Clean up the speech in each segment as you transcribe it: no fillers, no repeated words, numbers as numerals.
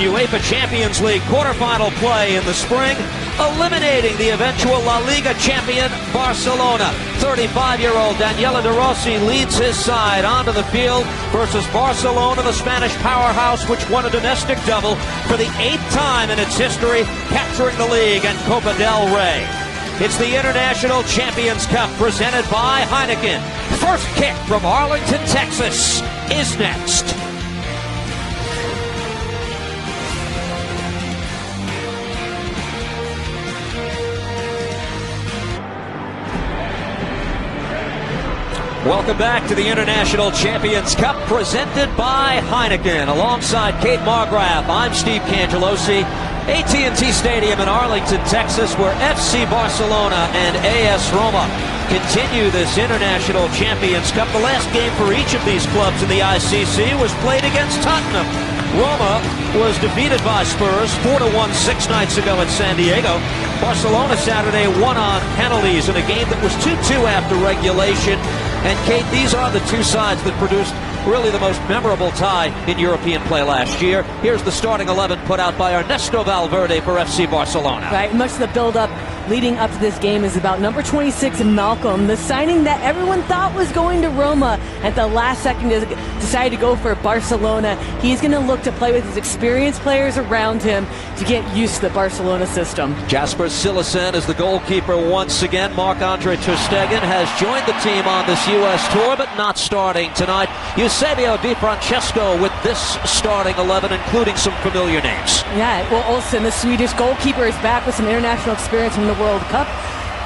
UEFA Champions League quarterfinal play in the spring, eliminating the eventual La Liga champion Barcelona. 35-year-old Daniele De Rossi leads his side onto the field versus Barcelona, the Spanish powerhouse, which won a domestic double for the 8th time in its history, capturing the league and Copa del Rey. It's the International Champions Cup presented by Heineken. First kick from Arlington, Texas is next. Welcome back to the International Champions Cup presented by Heineken. Alongside Kate Margraf, I'm Steve Cangelosi. AT&T Stadium in Arlington, Texas, where FC Barcelona and AS Roma continue this International Champions Cup. The last game for each of these clubs in the ICC was played against Tottenham. Roma was defeated by Spurs 4-1 6 nights ago at San Diego. Barcelona Saturday won on penalties in a game that was 2-2 after regulation. And Kate, these are the two sides that produced really the most memorable tie in European play last year. Here's the starting 11 put out by Ernesto Valverde for FC Barcelona. Right, much of the build-up leading up to this game is about number 26, Malcolm, the signing that everyone thought was going to Roma at the last second decided to go for Barcelona. He's going to look to play with his experienced players around him to get used to the Barcelona system. Jasper Cillesen is the goalkeeper once again. Marc-Andre ter Stegen has joined the team on this U.S. tour, but not starting tonight. Eusebio Di Francesco with this starting 11, including some familiar names. Yeah, well, Olsen, the Swedish goalkeeper, is back with some international experience from the World Cup.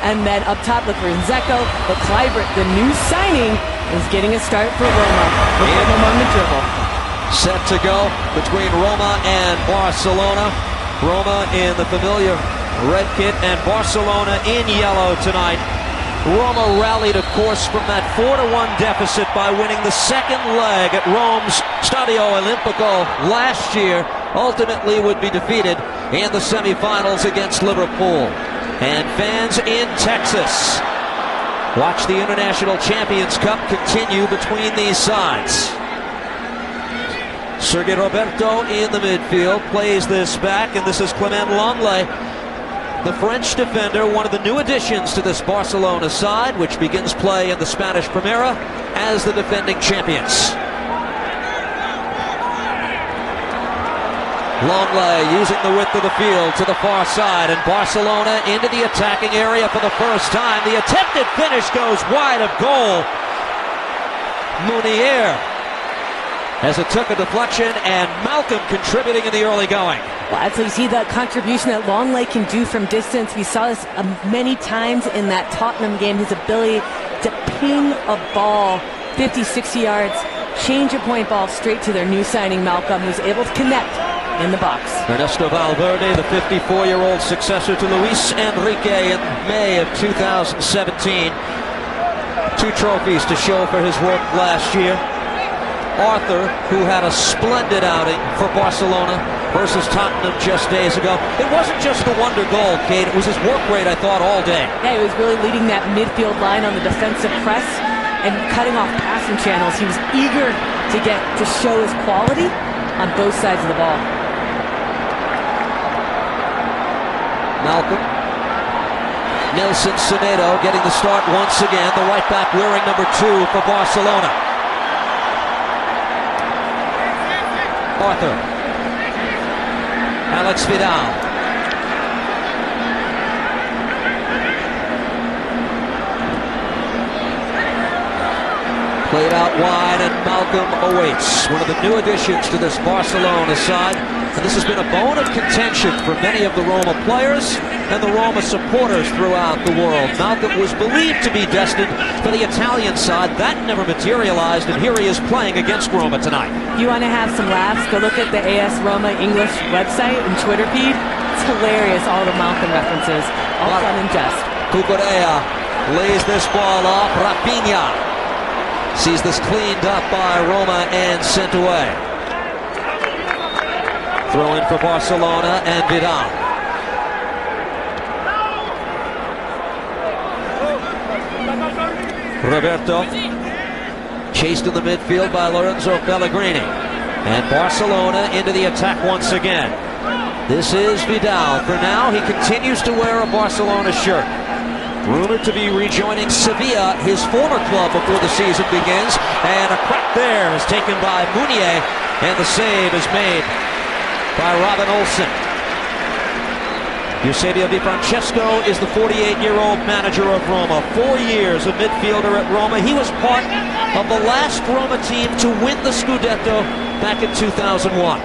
And then up top, look for Zeko, but Kluivert, the new signing, is getting a start for Roma. Look for him on the dribble. Set to go between Roma and Barcelona. Roma in the familiar red kit and Barcelona in yellow tonight. Roma rallied, of course, from that 4-1 deficit by winning the second leg at Rome's Stadio Olimpico last year. Ultimately would be defeated in the semifinals against Liverpool. And fans in Texas, watch the International Champions Cup continue between these sides. Sergio Roberto in the midfield plays this back, and this is Clement Lenglet, the French defender, one of the new additions to this Barcelona side, which begins play in the Spanish Primera as the defending champions. Lenglet using the width of the field to the far side, and Barcelona into the attacking area for the first time. The attempted finish goes wide of goal. Munier, as it took a deflection, and Malcolm contributing in the early going. Well, so you see the contribution that Lenglet can do from distance. We saw this many times in that Tottenham game, his ability to ping a ball 50, 60 yards, change a point ball straight to their new signing Malcolm, who's able to connect in the box. Ernesto Valverde, the 54-year-old successor to Luis Enrique in May of 2017. 2 trophies to show for his work last year. Arthur, who had a splendid outing for Barcelona versus Tottenham just days ago. It wasn't just the wonder goal, Kate. It was his work rate, I thought, all day. Yeah, he was really leading that midfield line on the defensive press and cutting off passing channels. He was eager to show his quality on both sides of the ball. Malcolm. Nelson Semedo getting the start once again. The right back wearing number 2 for Barcelona. Arthur. Alex Vidal. Played out wide, and Malcolm awaits. One of the new additions to this Barcelona side. And this has been a bone of contention for many of the Roma players and the Roma supporters throughout the world. Malcolm was believed to be destined for the Italian side. That never materialized, and here he is playing against Roma tonight. You want to have some laughs? Go look at the AS Roma English website and Twitter feed. It's hilarious, all the Malcolm references. All fun and jest. Cucurella lays this ball off. Rafinha sees this cleaned up by Roma and sent away. Throw in for Barcelona and Vidal. Roberto chased in the midfield by Lorenzo Pellegrini. And Barcelona into the attack once again. This is Vidal. For now, he continues to wear a Barcelona shirt. Rumored to be rejoining Sevilla, his former club, before the season begins. And a crack there is taken by Meunier, and the save is made by Robin Olsen. Eusebio Di Francesco is the 48-year-old manager of Roma. 4 years a midfielder at Roma. He was part of the last Roma team to win the Scudetto back in 2001.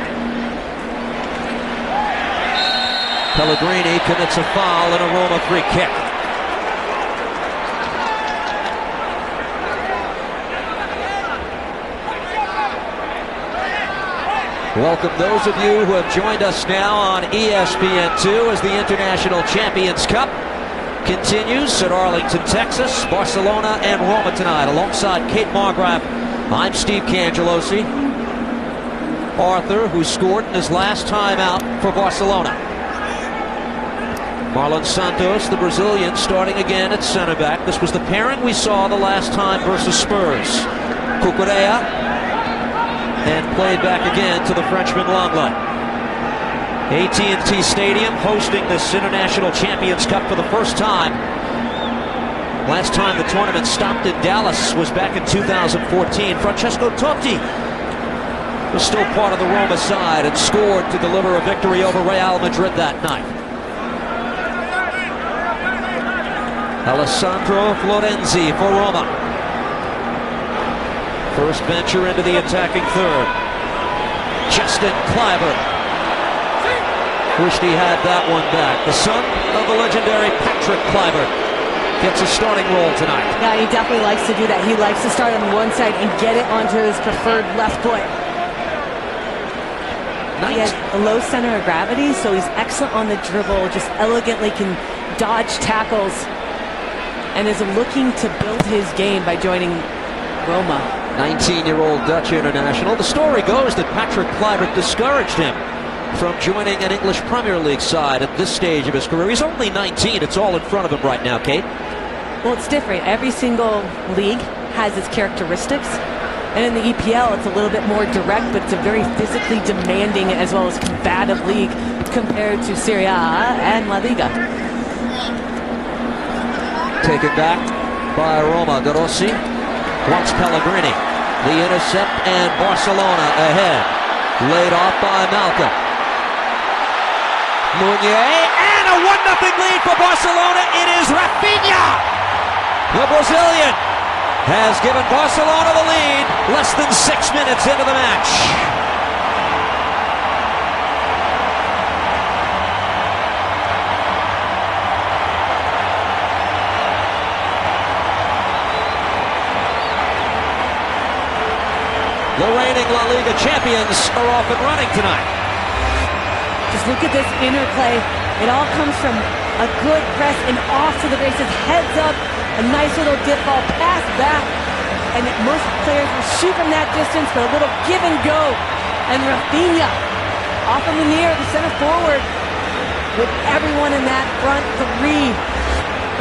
Pellegrini commits a foul and a Roma free kick. Welcome those of you who have joined us now on ESPN2 as the International Champions Cup continues at Arlington, Texas. Barcelona and Roma tonight. Alongside Kate Margraf, I'm Steve Cangelosi. Arthur, who scored in his last time out for Barcelona. Marlon Santos, the Brazilian, starting again at center back. This was the pairing we saw the last time versus Spurs. Cucurella, and played back again to the Frenchman Lenglet. AT&T Stadium hosting this International Champions Cup for the first time. Last time the tournament stopped in Dallas was back in 2014. Francesco Totti was still part of the Roma side and scored to deliver a victory over Real Madrid that night. Alessandro Florenzi for Roma. First venture into the attacking third. Justin Kluivert. Wished he had that one back. The son of the legendary Patrick Kluivert gets a starting role tonight. Yeah, he definitely likes to do that. He likes to start on one side and get it onto his preferred left foot. He has a low center of gravity, so he's excellent on the dribble, just elegantly can dodge tackles, and is looking to build his game by joining Roma. 19-year-old Dutch international. The story goes that Patrick Kluivert discouraged him from joining an English Premier League side at this stage of his career. He's only 19. It's all in front of him right now, Kate. Well, it's different. Every single league has its characteristics. And in the EPL, it's a little bit more direct, but it's a very physically demanding as well as combative league compared to Serie A and La Liga. Taken back by Roma. De Rossi wants Pellegrini. The intercept, and Barcelona ahead. Laid off by Malcolm. Meunier, and a 1-0 lead for Barcelona. It is Rafinha, the Brazilian, has given Barcelona the lead less than 6 minutes into the match. The reigning La Liga champions are off and running tonight. Just look at this interplay. It all comes from a good press and off to the races, heads up, a nice little dip ball, pass back, and most players will shoot from that distance, but a little give and go. And Rafinha, off of Meunier, the center forward, with everyone in that front three,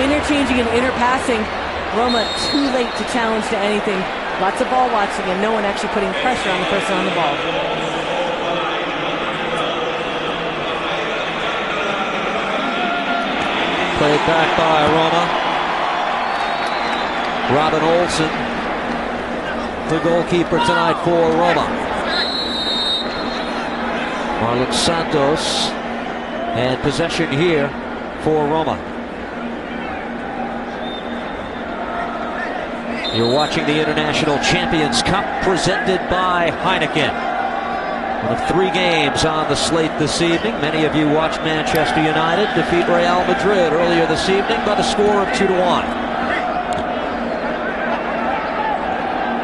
interchanging and interpassing. Roma too late to challenge to anything. Lots of ball watching and no one actually putting pressure on the person on the ball. Played back by Roma. Robin Olsen, the goalkeeper tonight for Roma. Marlon Santos, and possession here for Roma. You're watching the International Champions Cup presented by Heineken. One of 3 games on the slate this evening. Many of you watched Manchester United defeat Real Madrid earlier this evening by the score of 2-1.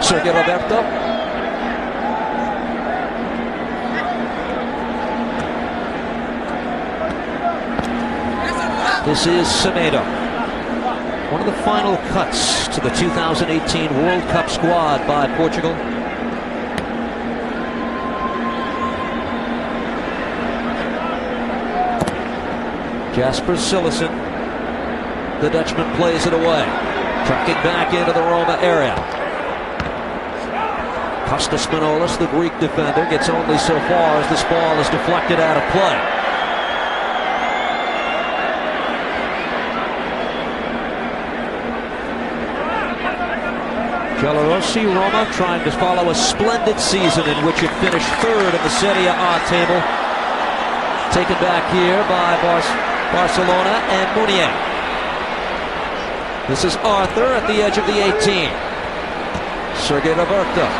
Sergio Roberto. This is Semedo. One of the final cuts to the 2018 World Cup squad by Portugal. Jasper Cillessen, the Dutchman, plays it away. Tracking back into the Roma area. Kostas Manolas, the Greek defender, gets only so far as this ball is deflected out of play. Giallorossi, Roma trying to follow a splendid season in which it finished third in the Serie A table. Taken back here by Barcelona and Mounier. This is Arthur at the edge of the 18. Sergei Roberto.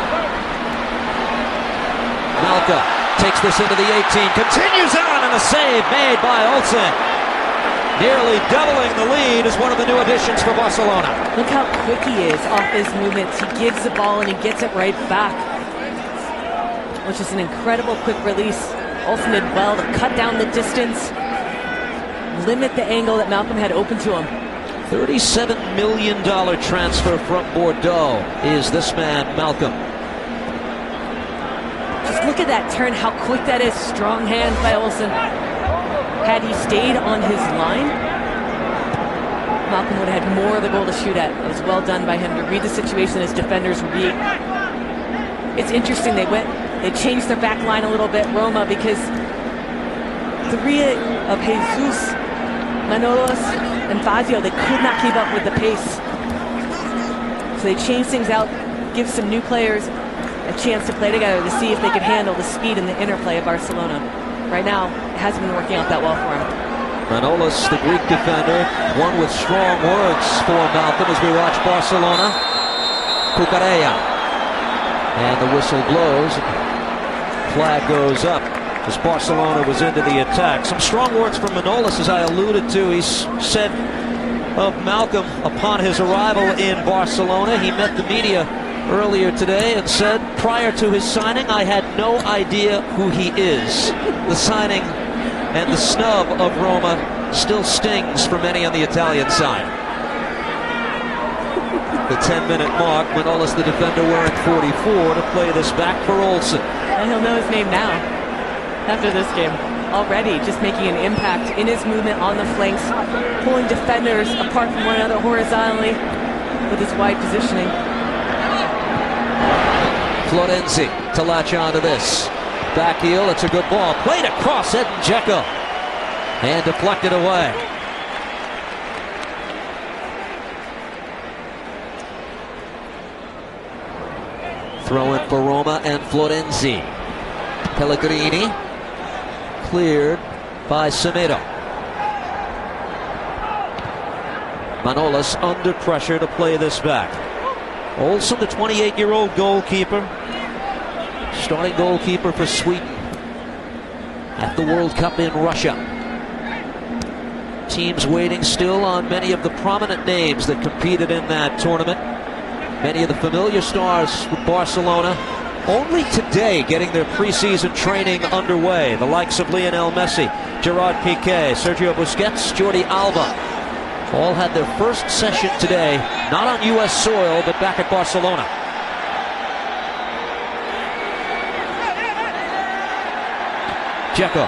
Malka takes this into the 18. Continues on, and a save made by Olsen. Nearly doubling the lead is one of the new additions for Barcelona. Look how quick he is off his movements. He gives the ball and he gets it right back. Which is an incredible quick release. Olsen did well to cut down the distance, limit the angle that Malcolm had open to him. $37 million transfer from Bordeaux is this man, Malcolm. Just look at that turn, how quick that is. Strong hands by Olsen. Had he stayed on his line, Malcolm would have had more of the goal to shoot at. It was well done by him to read the situation his defenders read. It's interesting, they changed their back line a little bit, Roma, because three of Jesus, Manolas, and Fazio, they could not keep up with the pace. So they changed things out, give some new players a chance to play together to see if they could handle the speed and the interplay of Barcelona. Right now, it hasn't been working out that well for him. Manolas, the Greek defender, one with strong words for Malcolm as we watch Barcelona. Cucurella. And the whistle blows. Flag goes up as Barcelona was into the attack. Some strong words from Manolas, as I alluded to. He said of Malcolm upon his arrival in Barcelona, he met the media earlier today and said, prior to his signing, I had no idea who he is. The signing and the snub of Roma still stings for many on the Italian side. The 10-minute mark, Manolas, the defender, wearing 44 to play this back for Olsen. And he'll know his name now after this game. Already just making an impact in his movement on the flanks, pulling defenders apart from one another horizontally with his wide positioning. Florenzi to latch onto this. Back heel, it's a good ball. Played across Edin Dzeko. And deflected away. Throw in for Roma and Florenzi. Pellegrini. Cleared by Semedo. Manolas under pressure to play this back. Olsen, the 28-year-old goalkeeper, starting goalkeeper for Sweden at the World Cup in Russia. Teams waiting still on many of the prominent names that competed in that tournament. Many of the familiar stars with Barcelona only today getting their preseason training underway. The likes of Lionel Messi, Gerard Piqué, Sergio Busquets, Jordi Alba. All had their first session today, not on U.S. soil, but back at Barcelona. Dzeko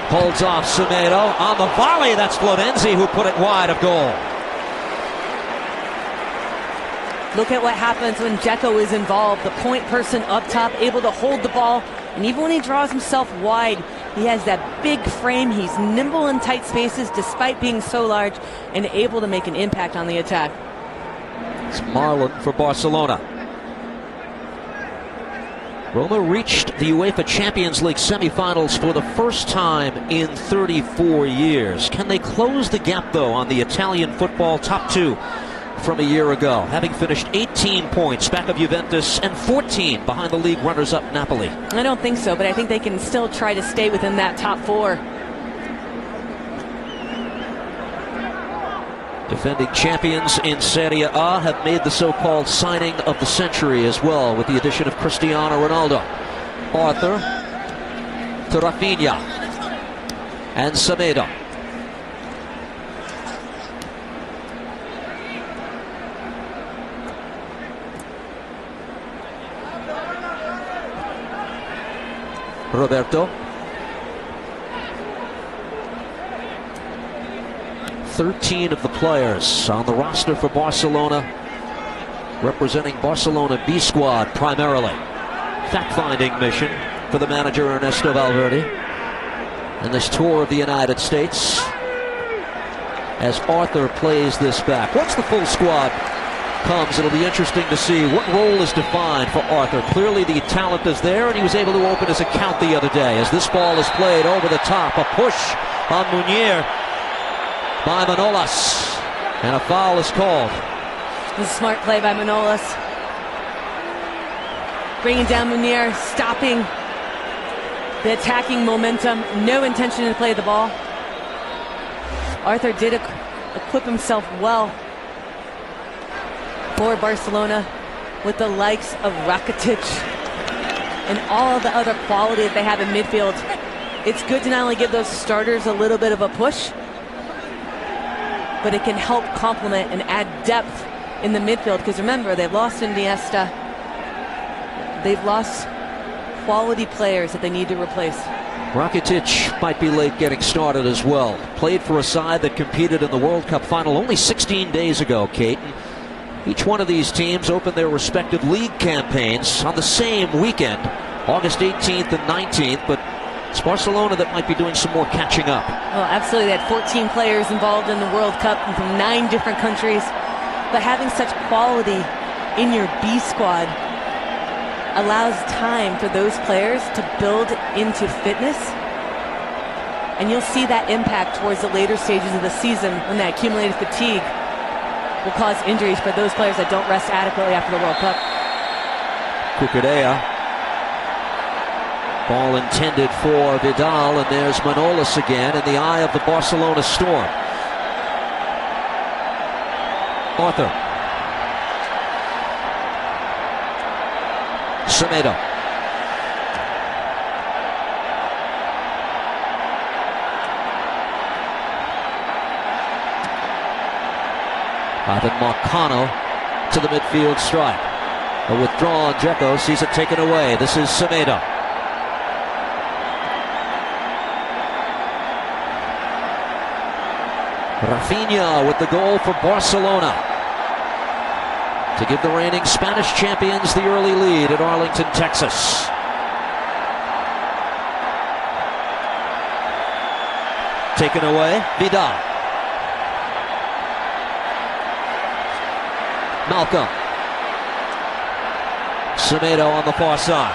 holds off Semedo. On the volley, that's Florenzi who put it wide of goal. Look at what happens when Dzeko is involved. The point person up top, able to hold the ball. And even when he draws himself wide, he has that big frame. He's nimble in tight spaces despite being so large and able to make an impact on the attack. It's Marlon for Barcelona. Roma reached the UEFA Champions League semifinals for the first time in 34 years. Can they close the gap, though, on the Italian football top two from a year ago, having finished 18 points back of Juventus and 14 behind the league runners-up Napoli? I don't think so, but I think they can still try to stay within that top four. Defending champions in Serie A have made the so-called signing of the century as well, with the addition of Cristiano Ronaldo. Arthur to Rafinha and Semedo. Roberto. 13 of the players on the roster for Barcelona representing Barcelona B squad primarily. Fact-finding mission for the manager Ernesto Valverde and this tour of the United States as Arthur plays this back. Once the full squad comes, it'll be interesting to see what role is defined for Arthur. Clearly the talent is there, and he was able to open his account the other day as this ball is played over the top. A push on Munier by Manolas, and a foul is called. This is a smart play by Manolas. Bringing down Munier, stopping the attacking momentum. No intention to play the ball. Arthur did equip himself well for Barcelona with the likes of Rakitic and all the other quality that they have in midfield. It's good to not only give those starters a little bit of a push, but it can help complement and add depth in the midfield, because remember, they've lost Iniesta. They've lost quality players that they need to replace. Rakitic might be late getting started as well. Played for a side that competed in the World Cup final only 16 days ago, Kate. Each one of these teams opened their respective league campaigns on the same weekend, August 18th and 19th, but it's Barcelona that might be doing some more catching up. Oh, absolutely. They had 14 players involved in the World Cup from 9 different countries. But having such quality in your B squad allows time for those players to build into fitness. And you'll see that impact towards the later stages of the season when that accumulated fatigue will cause injuries for those players that don't rest adequately after the World Cup. Cucurella. Ball intended for Vidal, and there's Manolas again in the eye of the Barcelona storm. Arthur. Semedo. Ivan Marcano to the midfield strike. A withdrawn Dzeko sees it taken away. This is Semedo. Rafinha with the goal for Barcelona to give the reigning Spanish champions the early lead at Arlington, Texas. Taken away, Vidal. Malcolm. Semedo on the far side.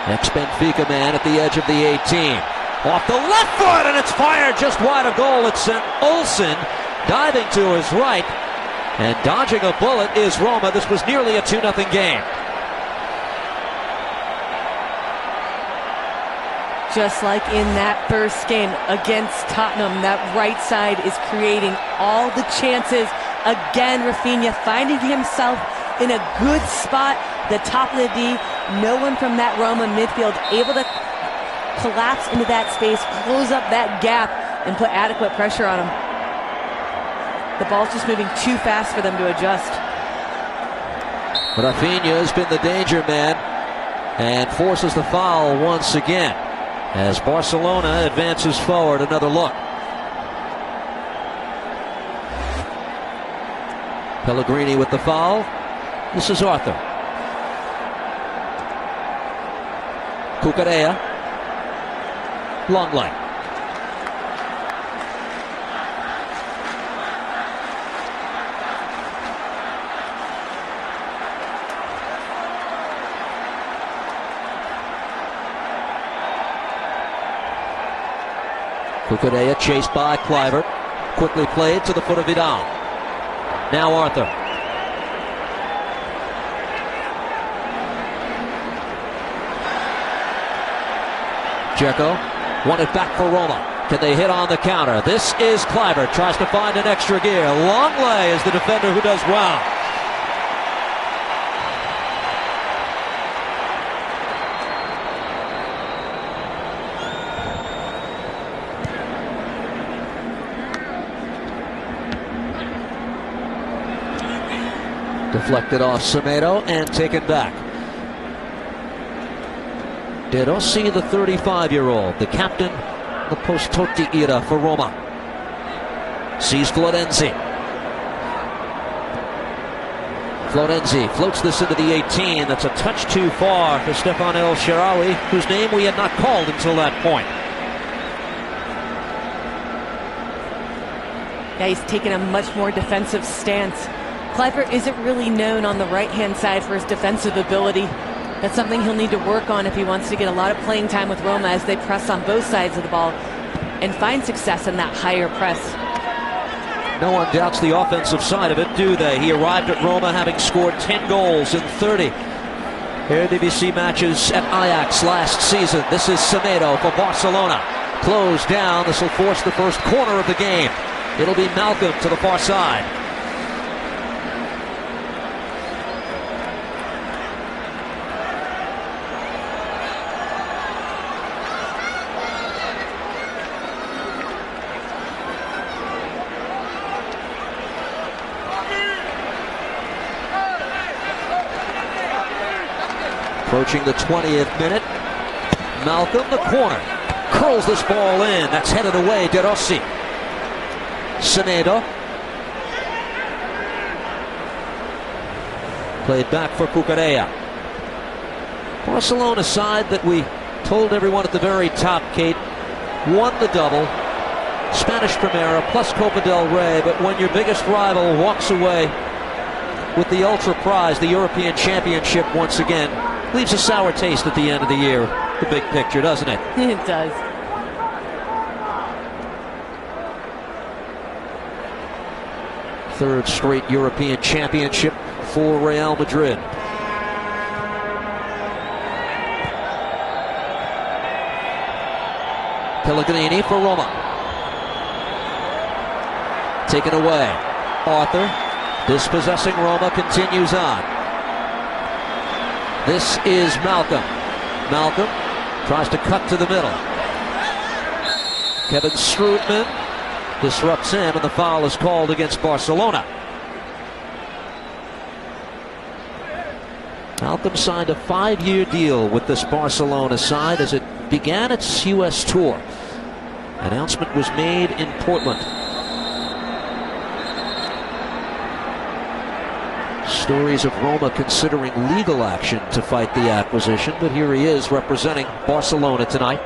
Ex-Benfica man at the edge of the 18. Off the left foot, and it's fired just wide of goal. It's sent Olsen diving to his right, and dodging a bullet is Roma. This was nearly a 2-0 game. Just like in that first game against Tottenham, that right side is creating all the chances. Again, Rafinha finding himself in a good spot, the top of the D. No one from that Roma midfield able to collapse into that space, close up that gap, and put adequate pressure on him. The ball's just moving too fast for them to adjust. Rafinha has been the danger man and forces the foul once again as Barcelona advances forward. Another look. Pellegrini with the foul. This is Arthur. Cucurella. Long line. Cucurella chased by Kluivert. Quickly played to the foot of Vidal. Now Arthur. Dzeko. Won it back for Roma. Can they hit on the counter? This is Kluivert. Tries to find an extra gear. Longley is the defender who does well. Deflected off Semedo and taken back. De Rossi, the 35-year-old, the captain of the post-Totti era for Roma. Sees Florenzi. Florenzi floats this into the 18. That's a touch too far for Stefan El Shaarawy, whose name we had not called until that point. Yeah, he's taken a much more defensive stance. Kluivert isn't really known on the right-hand side for his defensive ability. That's something he'll need to work on if he wants to get a lot of playing time with Roma as they press on both sides of the ball and find success in that higher press. No one doubts the offensive side of it, do they? He arrived at Roma having scored 10 goals in 30 Eredivisie matches at Ajax last season. This is Semedo for Barcelona. Closed down. This will force the first corner of the game. It'll be Malcolm to the far side. Approaching the 20th minute. Malcolm, the corner. Curls this ball in. That's headed away. De Rossi. Semedo. Played back for Cucurella. Barcelona side that we told everyone at the very top, Kate, won the double. Spanish Primera plus Copa del Rey, but when your biggest rival walks away with the ultra prize, the European Championship once again, leaves a sour taste at the end of the year. The big picture, doesn't it? It does. Third straight European Championship for Real Madrid. Pellegrini for Roma. Taken away. Arthur, dispossessing Roma, continues on. This is Malcolm. Malcolm tries to cut to the middle. Kevin Strootman disrupts him, and the foul is called against Barcelona. Malcolm signed a 5-year deal with this Barcelona side as it began its U.S. tour. Announcement was made in Portland. Stories of Roma considering legal action to fight the acquisition, but here he is representing Barcelona tonight.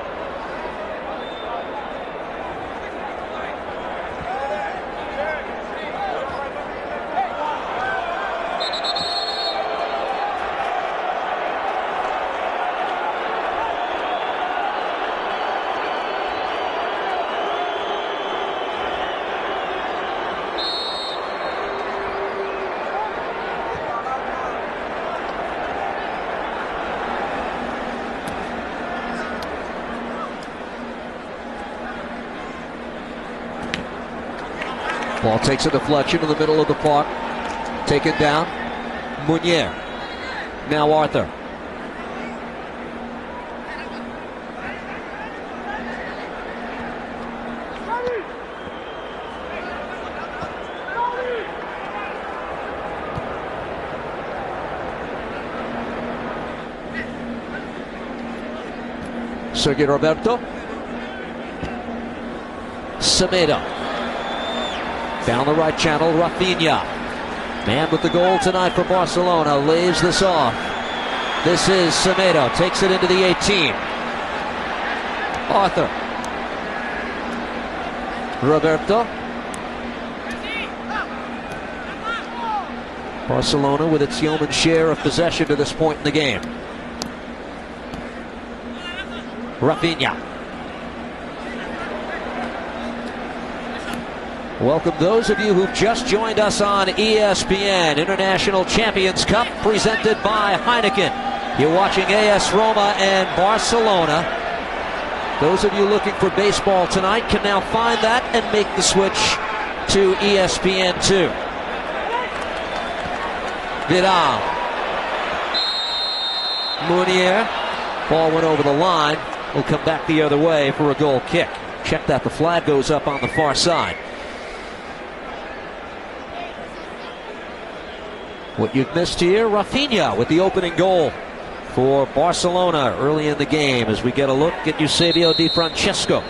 Ball takes a deflection in the middle of the park. Taken down. Munier. Now Arthur. Sergio Roberto. Semedo. Down the right channel, Rafinha. Man with the goal tonight for Barcelona lays this off. This is Semedo. Takes it into the 18. Arthur. Roberto. Barcelona with its yeoman share of possession to this point in the game. Rafinha. Welcome those of you who've just joined us on ESPN. International Champions Cup presented by Heineken. You're watching AS Roma and Barcelona. Those of you looking for baseball tonight can now find that and make the switch to ESPN2. Vidal. Munier. Ball went over the line. Will come back the other way for a goal kick. Check that. The flag goes up on the far side. What you've missed here, Rafinha with the opening goal for Barcelona early in the game as we get a look at Eusebio Di Francesco.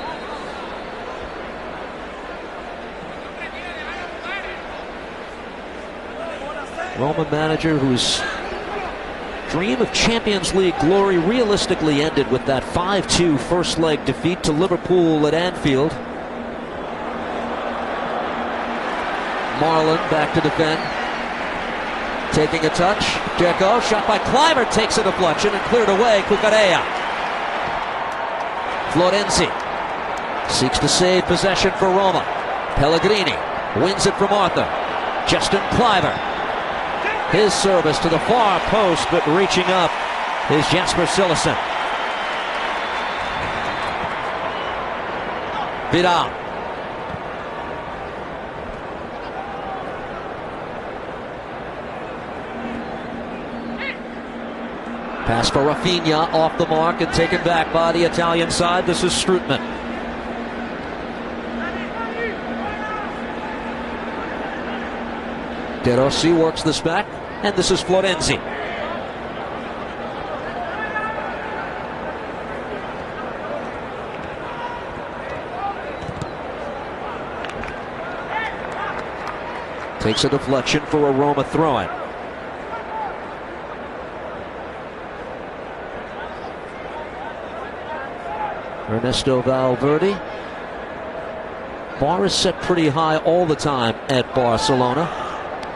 Roma manager whose dream of Champions League glory realistically ended with that 5-2 first leg defeat to Liverpool at Anfield. Marlon back to defend. Taking a touch. Dzeko, shot by Kluivert, takes a deflection and cleared away. Cucurella. Florenzi seeks to save possession for Roma. Pellegrini wins it from Arthur. Justin Kluivert. His service to the far post, but reaching up is Jasper Cillessen. Vidal. Pass for Rafinha, off the mark and taken back by the Italian side. This is Strootman. De Rossi works this back, and this is Florenzi. Takes a deflection for a Roma throw-in. Ernesto Valverde. Bar is set pretty high all the time at Barcelona.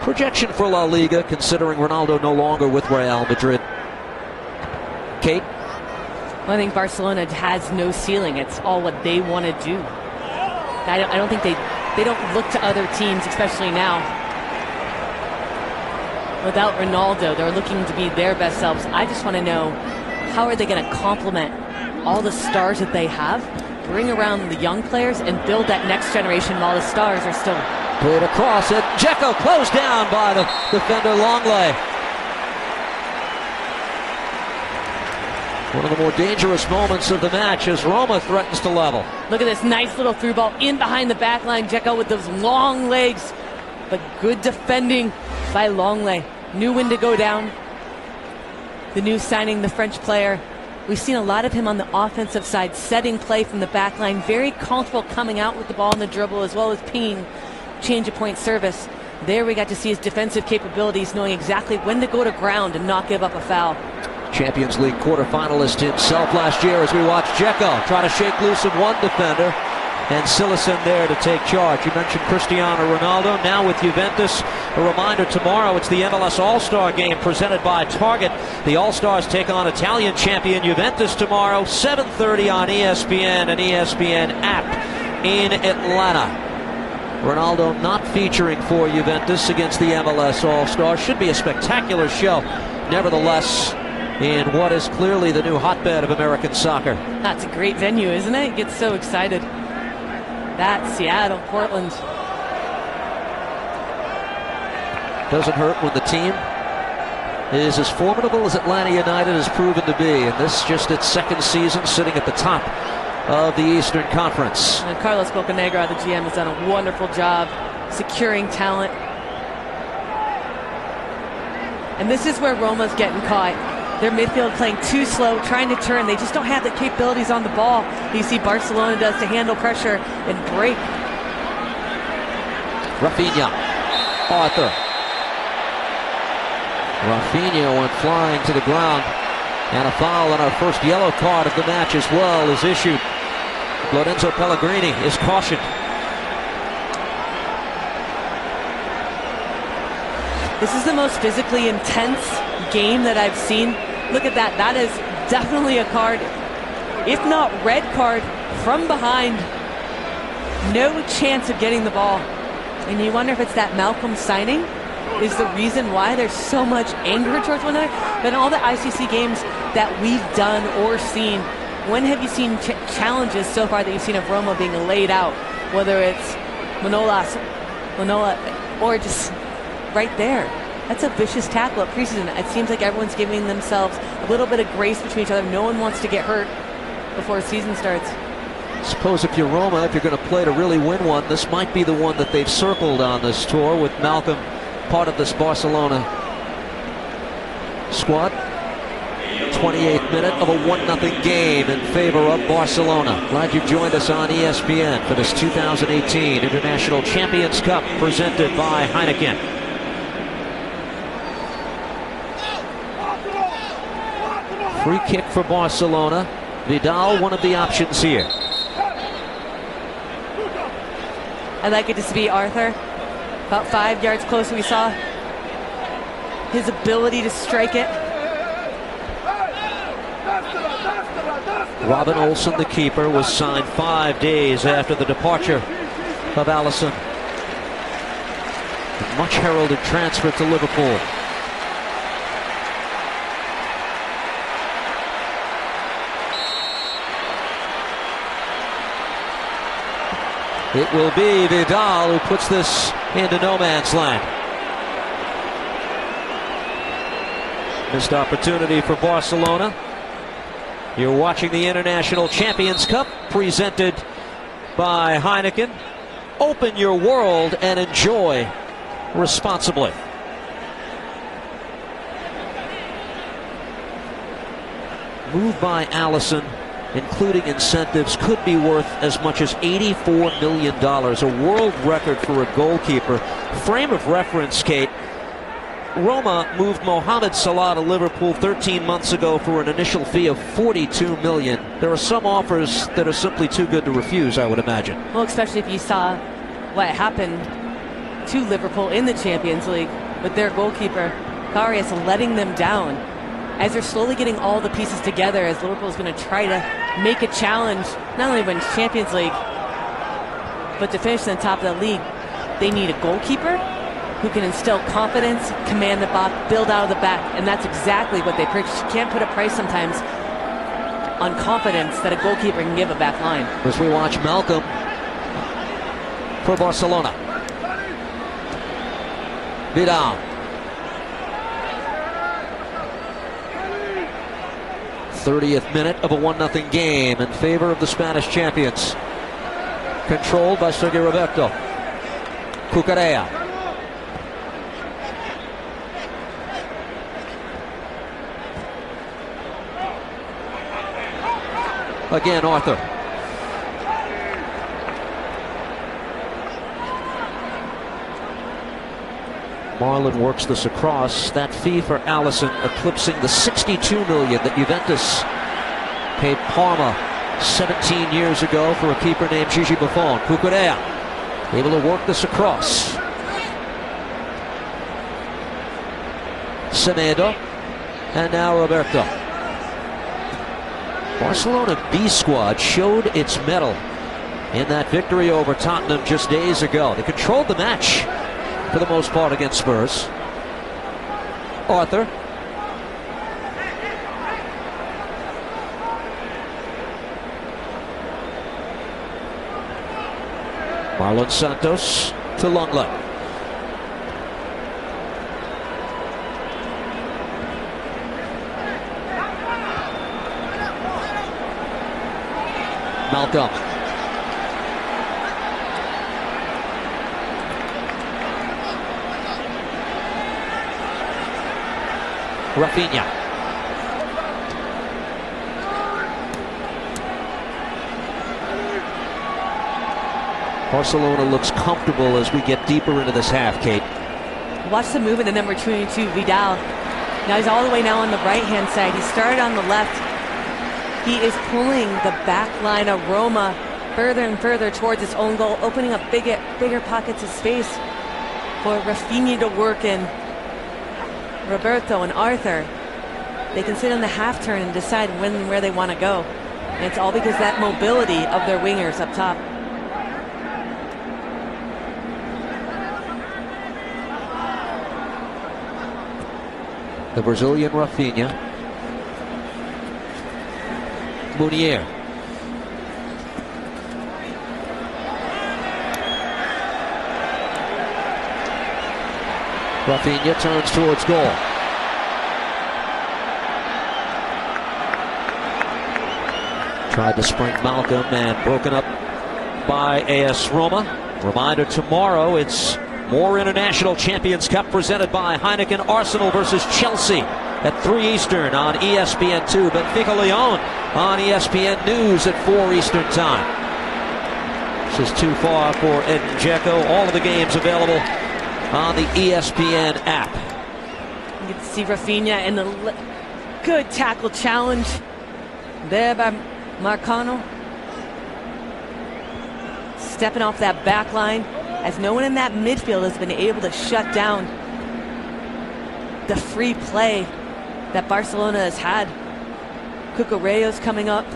Projection for La Liga, considering Ronaldo no longer with Real Madrid. Kate? Well, I think Barcelona has no ceiling. It's all what they want to do. I don't think they don't look to other teams, especially now. Without Ronaldo, they're looking to be their best selves. I just want to know, how are they going to complement all the stars that they have, bring around the young players, and build that next generation while the stars are still... Played across it. Dzeko closed down by the defender Longley. One of the more dangerous moments of the match as Roma threatens to level. Look at this nice little through ball in behind the back line. Dzeko with those long legs, but good defending by Longley. Knew when to go down. The new signing, the French player. We've seen a lot of him on the offensive side, setting play from the back line. Very comfortable coming out with the ball in the dribble, as well as pinging change of point service. There we got to see his defensive capabilities, knowing exactly when to go to ground and not give up a foul. Champions League quarterfinalist himself last year as we watch Dzeko try to shake loose of one defender, and Cillessen there to take charge. You mentioned Cristiano Ronaldo, now with Juventus. A reminder, tomorrow it's the MLS All-Star game presented by Target. The All-Stars take on Italian champion Juventus tomorrow, 7:30 on ESPN and ESPN app in Atlanta. Ronaldo not featuring for Juventus against the MLS All-Stars. Should be a spectacular show, nevertheless, in what is clearly the new hotbed of American soccer. That's a great venue, isn't it? Gets so excited. That's Seattle, Portland. Doesn't hurt when the team is as formidable as Atlanta United has proven to be, and this just its second season sitting at the top of the Eastern Conference. And Carlos Bocanegra, the GM, has done a wonderful job securing talent. And this is where Roma's getting caught. Their midfield playing too slow, trying to turn. They just don't have the capabilities on the ball. You see Barcelona does to handle pressure and break. Rafinha. Arthur. Rafinha went flying to the ground. And a foul on our first yellow card of the match as well is issued. Lorenzo Pellegrini is cautioned. This is the most physically intense game that I've seen. Look at that. That is definitely a card, if not red card, from behind. No chance of getting the ball. And you wonder if it's that Malcolm signing is the reason why there's so much anger towards one another. But in all the ICC games that we've done or seen, when have you seen challenges so far that you've seen of Roma being laid out? Whether it's Manola, or just right there. That's a vicious tackle at preseason. It seems like everyone's giving themselves a little bit of grace between each other. No one wants to get hurt before the season starts. I suppose if you're Roma, if you're going to play to really win one, this might be the one that they've circled on this tour, with Malcolm part of this Barcelona squad. 28th minute of a 1-0 game in favor of Barcelona. Glad you've joined us on ESPN for this 2018 International Champions Cup presented by Heineken. Free kick for Barcelona. Vidal, one of the options here. I like it to be Arthur. About 5 yards closer, we saw his ability to strike it. Robin Olsen, the keeper, was signed 5 days after the departure of Alisson. A much heralded transfer to Liverpool. It will be Vidal who puts this into no man's land. Missed opportunity for Barcelona. You're watching the International Champions Cup presented by Heineken. Open your world and enjoy responsibly. Move by Alisson, including incentives, could be worth as much as $84 million, a world record for a goalkeeper. Frame of reference, Kate. Roma moved Mohamed Salah to Liverpool 13 months ago for an initial fee of $42 million. There are some offers that are simply too good to refuse, I would imagine. Well, especially if you saw what happened to Liverpool in the Champions League with their goalkeeper, Karius, letting them down. As they're slowly getting all the pieces together, as Liverpool is going to try to make a challenge, not only win Champions League, but to finish on top of the league, they need a goalkeeper who can instill confidence, command the ball, build out of the back, and that's exactly what they preach. You can't put a price sometimes on confidence that a goalkeeper can give a back line. As we watch Malcolm for Barcelona. Vidal. 30th minute of a 1-0 game in favor of the Spanish champions. Controlled by Sergio Roberto. Cucurella. Again, Arthur. Marlon works this across. That fee for Alisson eclipsing the $62 million that Juventus paid Parma 17 years ago for a keeper named Gigi Buffon. Cucurella able to work this across. Semedo, and now Roberto. Barcelona B squad showed its mettle in that victory over Tottenham just days ago. They controlled the match for the most part against Spurs. Arthur. Marlon Santos to Lenglet. Malcolm. Rafinha. Barcelona looks comfortable as we get deeper into this half, Kate. Watch the movement of number 22, Vidal. Now he's all the way now on the right-hand side. He started on the left. He is pulling the back line of Roma further and further towards his own goal, opening up bigger pockets of space for Rafinha to work in. Roberto and Arthur, they can sit on the half turn and decide when and where they want to go. And it's all because of that mobility of their wingers up top. The Brazilian Rafinha. Munier. Rafinha turns towards goal. Tried to sprint Malcolm and broken up by AS Roma. Reminder, tomorrow it's more International Champions Cup presented by Heineken. Arsenal versus Chelsea at 3 Eastern on ESPN2. Benfica Lyon on ESPN News at 4 Eastern time. This is too far for Edin Dzeko. All of the games available on the ESPN app. You can see Rafinha in the Good tackle challenge there by Marcano. Stepping off that back line as no one in that midfield has been able to shut down the free play that Barcelona has had. Cucurella's coming up,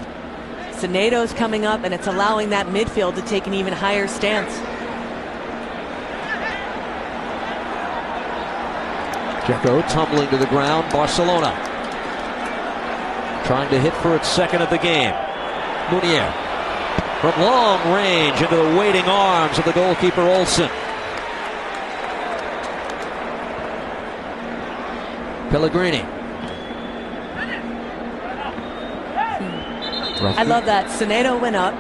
Senedo's coming up, and it's allowing that midfield to take an even higher stance. Dzeko tumbling to the ground. Barcelona trying to hit for its second of the game. Munier from long range into the waiting arms of the goalkeeper Olsen. Pellegrini. I love that. Senedo went up,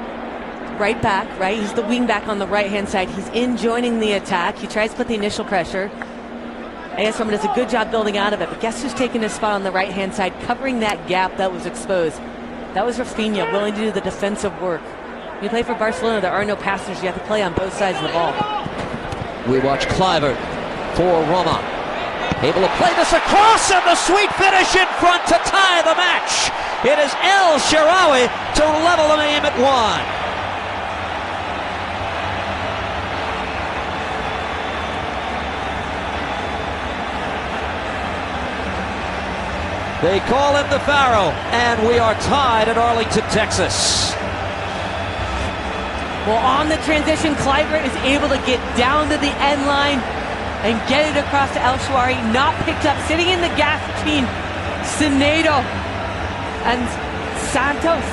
right back, right? He's the wing back on the right-hand side. He's in joining the attack. He tries to put the initial pressure. AS Roma does a good job building out of it, but guess who's taking his spot on the right-hand side, covering that gap that was exposed? That was Rafinha, willing to do the defensive work. When you play for Barcelona, there are no passers. You have to play on both sides of the ball. We watch Kluivert for Roma. Able to play this across, and the sweet finish in front to tie the match. It is El Shaarawy to level the game at 1. They call him the Pharaoh, and we are tied at Arlington, Texas. Well, on the transition, Kluivert is able to get down to the end line and get it across to El Shaarawy. Not picked up, sitting in the gas between Senedo and Santos.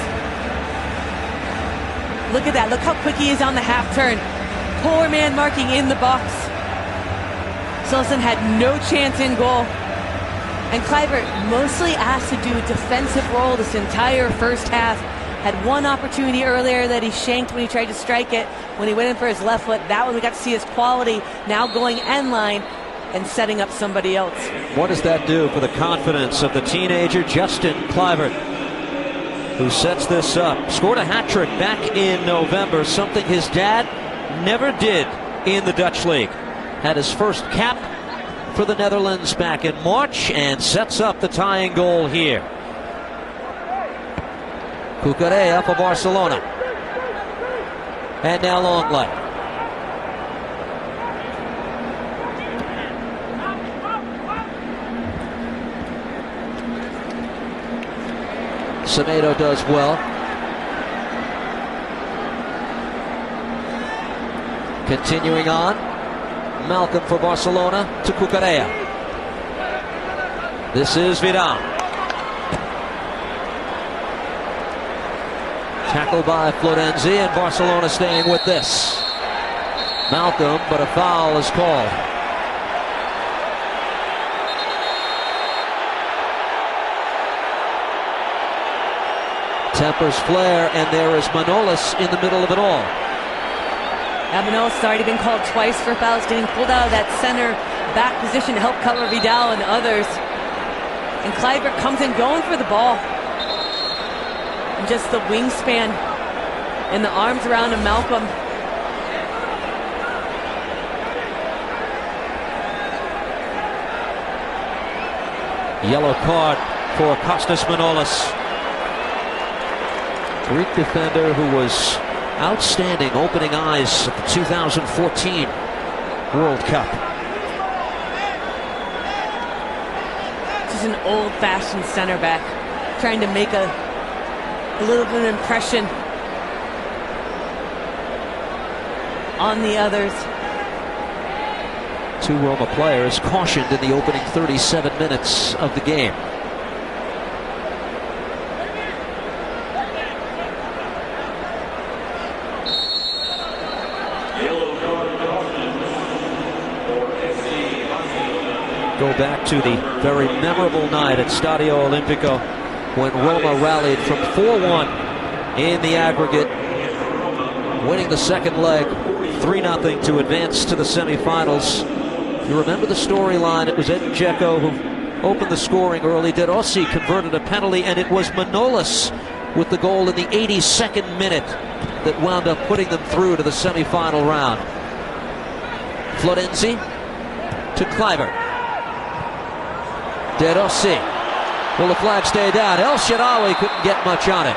Look at that. Look how quick he is on the half turn. Poor man marking in the box. Silson had no chance in goal. And Kluivert mostly asked to do a defensive role this entire first half. Had one opportunity earlier that he shanked when he tried to strike it, when he went in for his left foot. That one we got to see his quality, now going end line and setting up somebody else. What does that do for the confidence of the teenager Justin Kluivert, who sets this up? Scored a hat trick back in November, something his dad never did in the Dutch league. Had his first cap for the Netherlands back in March and sets up the tying goal here. Cucurella for Barcelona. And now Longley. Semedo does well. Continuing on. Malcolm for Barcelona to Cucurella. This is Vidal. Tackled by Florenzi, and Barcelona staying with this. Malcolm, but a foul is called. Tempers flare, and there is Manolas in the middle of it all. Manolas has already been called twice for fouls, getting pulled out of that center back position to help cover Vidal and others. And Kluivert comes in going for the ball. And just the wingspan and the arms around him, Malcolm. Yellow card for Kostas Manolas. Greek defender who was outstanding opening eyes at the 2014 World Cup. Just an old-fashioned center back, trying to make a little bit of an impression on the others. Two Roma players cautioned in the opening 37 minutes of the game. Go back to the very memorable night at Stadio Olimpico when Roma rallied from 4-1 in the aggregate, winning the second leg 3-0 to advance to the semifinals. You remember the storyline. It was Edin Dzeko who opened the scoring early. De Rossi converted a penalty, and it was Manolas with the goal in the 82nd minute that wound up putting them through to the semifinal round. Florenzi to Kluivert. De Rossi. Will the flag stay down? El Shaarawy couldn't get much on it.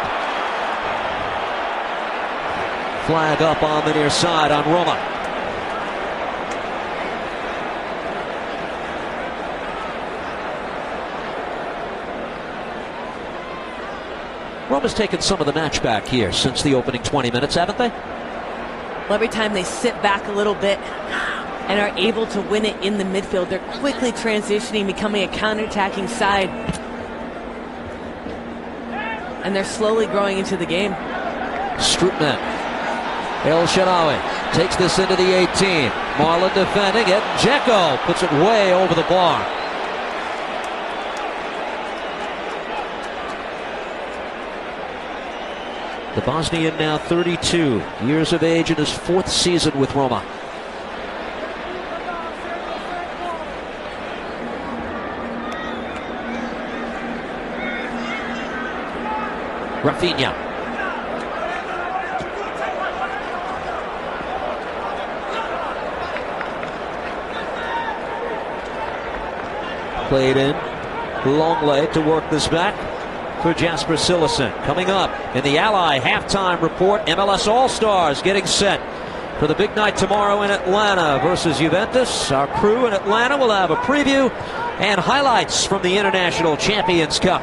Flag up on the near side on Roma. Roma's taken some of the match back here since the opening 20 minutes, haven't they? Well, every time they sit back a little bit and are able to win it in the midfield, they're quickly transitioning, becoming a counterattacking side. And they're slowly growing into the game. Strootman. El Shaarawy takes this into the 18. Marlon defending it. Dzeko puts it way over the bar. The Bosnian, now 32 years of age, in his 4th season with Roma. Rafinha. Played in. Long leg to work this back for Jasper Cillessen. Coming up in the Ally halftime report, MLS All-Stars getting set for the big night tomorrow in Atlanta versus Juventus. Our crew in Atlanta will have a preview and highlights from the International Champions Cup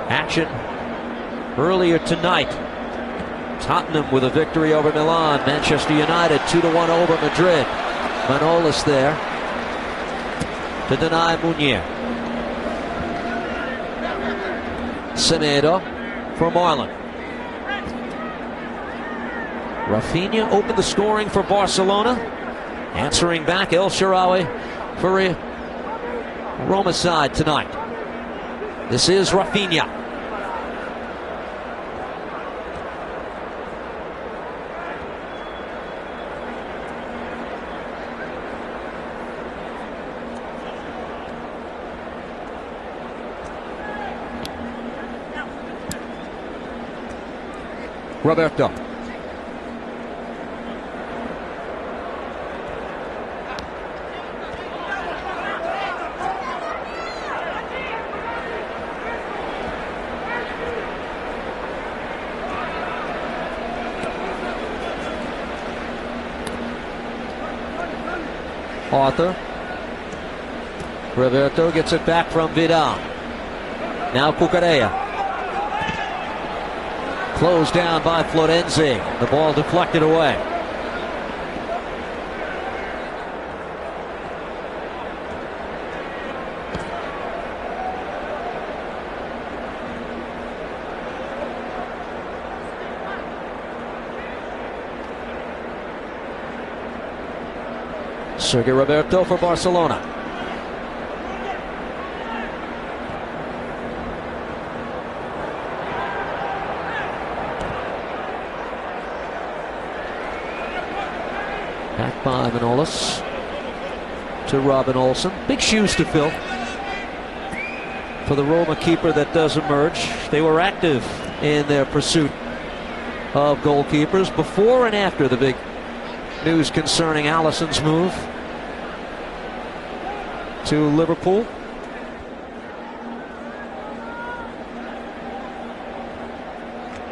action earlier tonight. Tottenham with a victory over Milan. Manchester United 2-1 over Madrid. Manolas there to deny Munier. Semedo for Marlon. Rafinha opened the scoring for Barcelona. Answering back, El Shaarawy for Roma side tonight. This is Rafinha. Roberto. Arthur. Roberto gets it back from Vidal. Now Cucurella. Closed down by Florenzi. The ball deflected away. Sergio Roberto for Barcelona. Back by Manolas to Robin Olsen. Big shoes to fill for the Roma keeper that does emerge. They were active in their pursuit of goalkeepers before and after the big news concerning Alisson's move to Liverpool.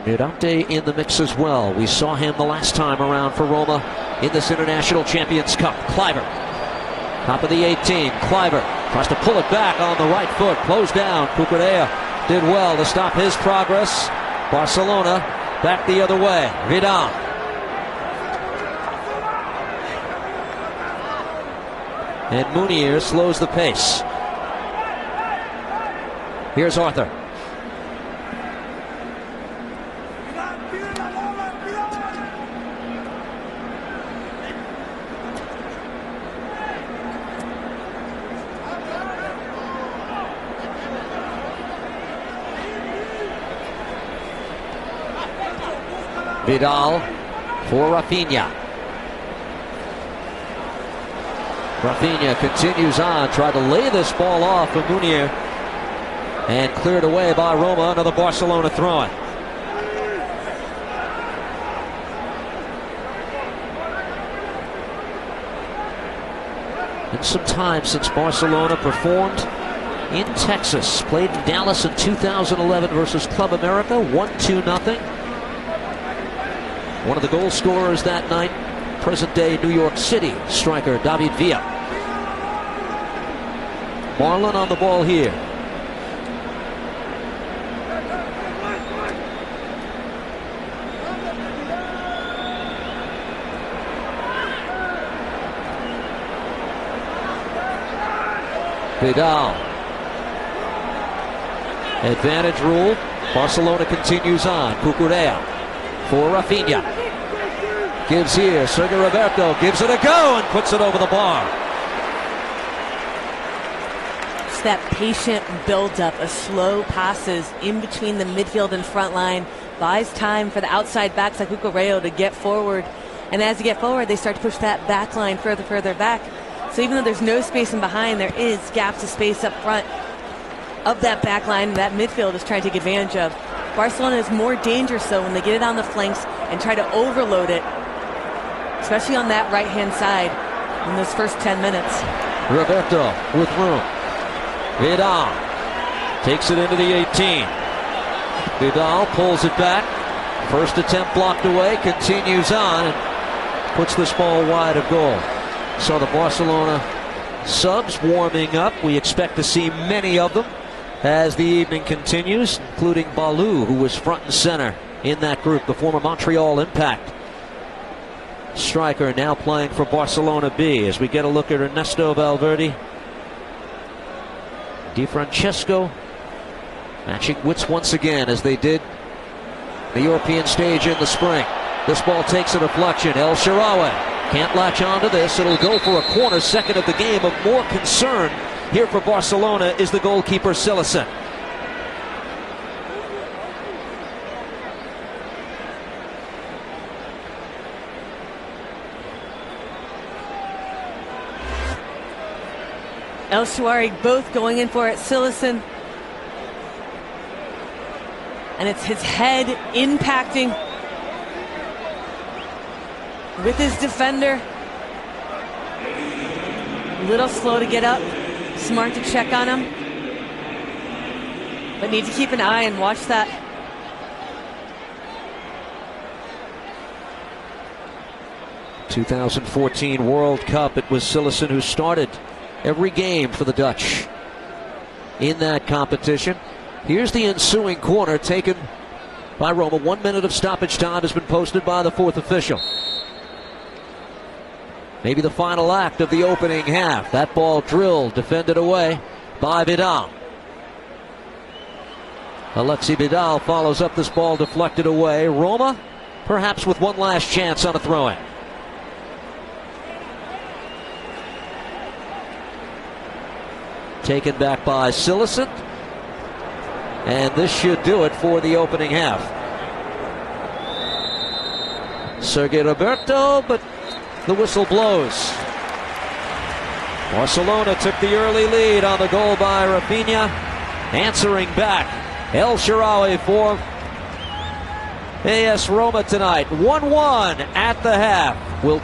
Mirante in the mix as well. We saw him the last time around for Roma in this International Champions Cup. Kluivert, top of the 18. Kluivert tries to pull it back on the right foot. Closed down. Cucurella did well to stop his progress. Barcelona back the other way. Vidal. And Munier slows the pace. Here's Arthur. Vidal for Rafinha. Rafinha continues on, tried to lay this ball off of Munier and cleared away by Roma. Another Barcelona throw-in. Been some time since Barcelona performed in Texas. Played in Dallas in 2011 versus Club America. 1-2-0. One of the goal scorers that night, present-day New York City striker David Villa. Marlon on the ball here. Vidal. Advantage rule. Barcelona continues on. Cucurella for Rafinha. Gives here. Sergio Roberto gives it a go and puts it over the bar. It's that patient build-up of slow passes in between the midfield and front line. Buys time for the outside backs like Cucurella to get forward. And as you get forward, they start to push that back line further back. So even though there's no space in behind, there is gaps of space up front of that back line that midfield is trying to take advantage of. Barcelona is more dangerous though when they get it on the flanks and try to overload it, especially on that right-hand side in those first 10 minutes. Roberto with room. Vidal takes it into the 18. Vidal pulls it back. First attempt blocked away, continues on, and puts this ball wide of goal. So the Barcelona subs warming up. We expect to see many of them as the evening continues, including Balou, who was front and center in that group, the former Montreal Impact striker, now playing for Barcelona B. As we get a look at Ernesto Valverde, Di Francesco matching wits once again as they did the European stage in the spring. This ball takes a deflection. El Shaarawy can't latch onto this. It'll go for a corner. Second of the game. Of more concern here for Barcelona is the goalkeeper Silesen. El Shaarawy both going in for it. Silesen, and it's his head impacting with his defender. A little slow to get up. Smart to check on him. But need to keep an eye and watch that. '14 World Cup. It was Silesen who started every game for the Dutch in that competition. Here's the ensuing corner taken by Roma. 1 minute of stoppage time has been posted by the fourth official. Maybe the final act of the opening half. That ball drilled, defended away by Vidal. Alexis Vidal follows up this ball deflected away. Roma perhaps with one last chance on a throw-in. Taken back by Silesen. And this should do it for the opening half. Sergio Roberto, but the whistle blows. Barcelona took the early lead on the goal by Rafinha. Answering back, El Shaarawy for AS Roma tonight. 1-1 at the half. We'll